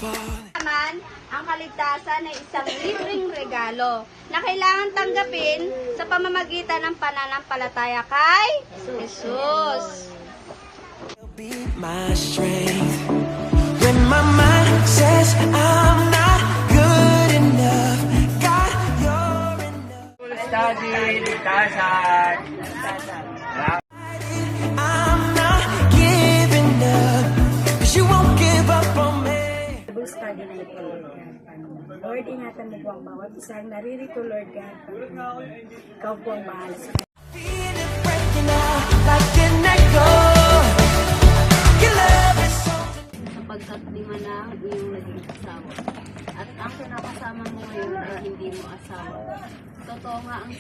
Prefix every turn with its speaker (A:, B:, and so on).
A: Naman, ang kaligtasan ay isang libreng regalo na kailangan tanggapin sa pamamagitan ng pananampalataya kay Jesus.
B: Be my strength when my mind says I'm not good enough. God, you're enough.
C: Study, ligtasan.
B: I'm not giving up, 'cause you won't give up on me.
D: Bible study na ito, Lord God. Lord, ingatan mo po ang bawat isang naririto, Lord God. Ikaw po ang bahala sa
B: Feel it breaking out like an echo. Your love is so
A: Sapagkat lima na ang iyong naging asawa. At ang kinakasama mo ngayon ay hindi mo asawa. Totoo nga ang